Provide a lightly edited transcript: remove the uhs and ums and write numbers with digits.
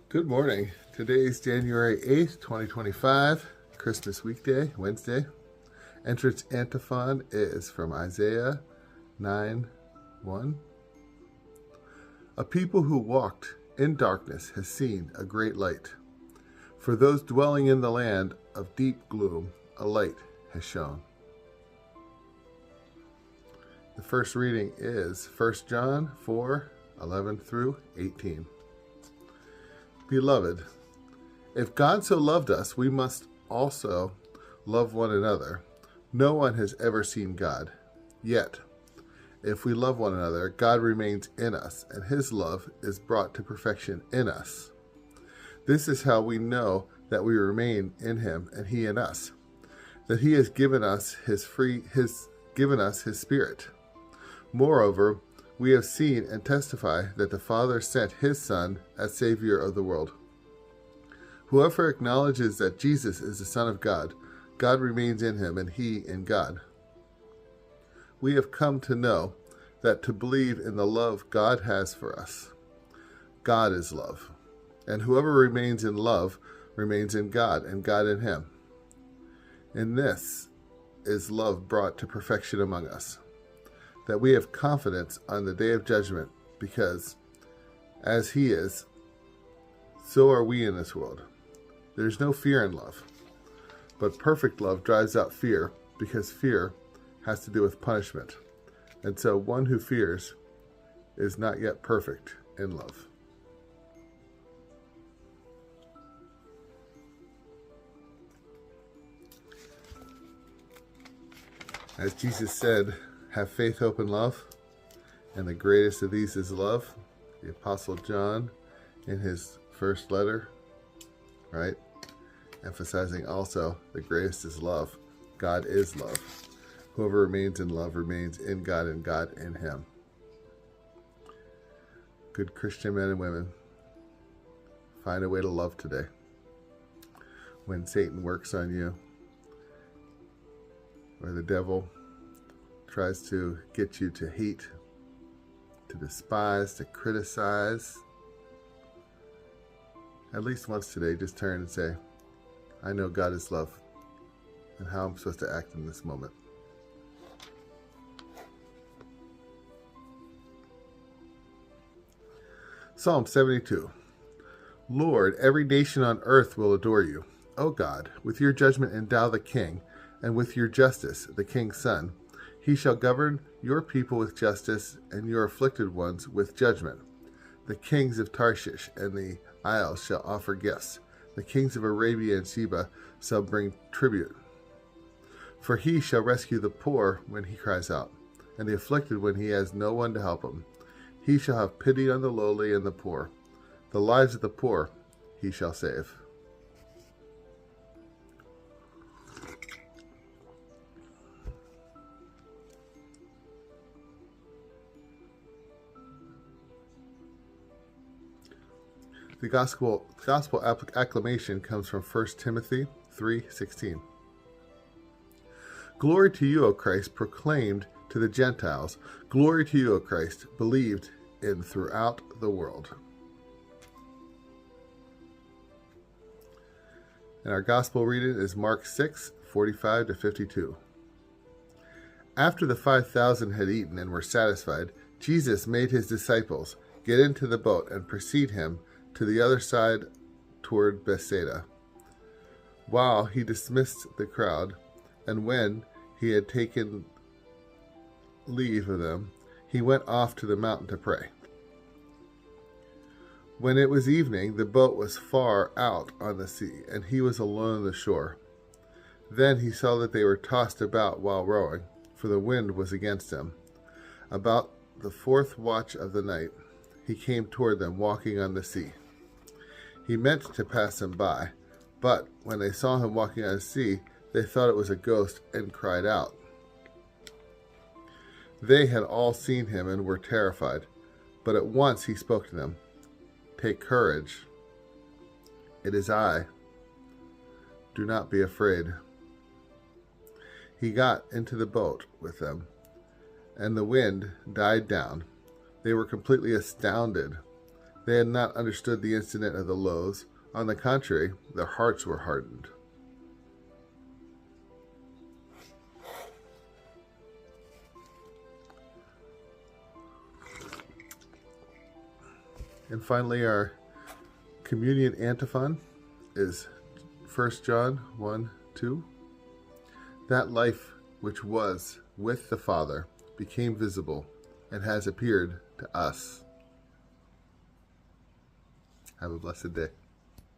Good morning. Today is January 8th, 2025, Christmas weekday, Wednesday. Entrance antiphon is from Isaiah 9:1. A people who walked in darkness has seen a great light. For those dwelling in the land of deep gloom, a light has shone. The first reading is 1 John 4:11 through 18. Beloved, if God so loved us, we must also love one another. No one has ever seen God. Yet, if we love one another, God remains in us, and his love is brought to perfection in us. This is how we know that we remain in him and he in us, that he has given us his Spirit. Moreover, we have seen and testify that the Father sent his Son as Savior of the world. Whoever acknowledges that Jesus is the Son of God, God remains in him and he in God. We have come to know that to believe in the love God has for us. God is love, and whoever remains in love remains in God and God in him. In this is love brought to perfection among us, that we have confidence on the day of judgment, because as he is, so are we in this world. There is no fear in love, but perfect love drives out fear, because fear has to do with punishment. And so one who fears is not yet perfect in love. As Jesus said, have faith, hope, and love, and the greatest of these is love. The Apostle John, in his first letter, right, emphasizing also the greatest is love. God is love. Whoever remains in love remains in God and God in him. Good Christian men and women, find a way to love today. When Satan works on you, or the devil tries to get you to hate, to despise, to criticize, at least once today, just turn and say, I know God is love, and how I'm supposed to act in this moment. Psalm 72. Lord, every nation on earth will adore you. O God, with your judgment endow the king, and with your justice the king's son. He shall govern your people with justice, and your afflicted ones with judgment. The kings of Tarshish and the isles shall offer gifts. The kings of Arabia and Sheba shall bring tribute. For he shall rescue the poor when he cries out, and the afflicted when he has no one to help him. He shall have pity on the lowly and the poor. The lives of the poor he shall save. The gospel acclamation comes from 1 Timothy 3:16. Glory to you, O Christ, proclaimed to the Gentiles. Glory to you, O Christ, believed in throughout the world. And our gospel reading is Mark 6:45-52. After the 5,000 had eaten and were satisfied, Jesus made his disciples get into the boat and precede him to the other side toward Bethsaida, while he dismissed the crowd. And when he had taken leave of them, he went off to the mountain to pray. When it was evening, the boat was far out on the sea, and he was alone on the shore. Then he saw that they were tossed about while rowing, for the wind was against them. About the fourth watch of the night, he came toward them walking on the sea. He meant to pass them by, but when they saw him walking on the sea, they thought it was a ghost and cried out. They had all seen him and were terrified, but at once he spoke to them. Take courage. It is I. Do not be afraid. He got into the boat with them, and the wind died down. They were completely astounded. They had not understood the incident of the loaves. On the contrary, their hearts were hardened. And finally, our communion antiphon is 1 John 1:2. That life which was with the Father became visible and has appeared to us. Have a blessed day.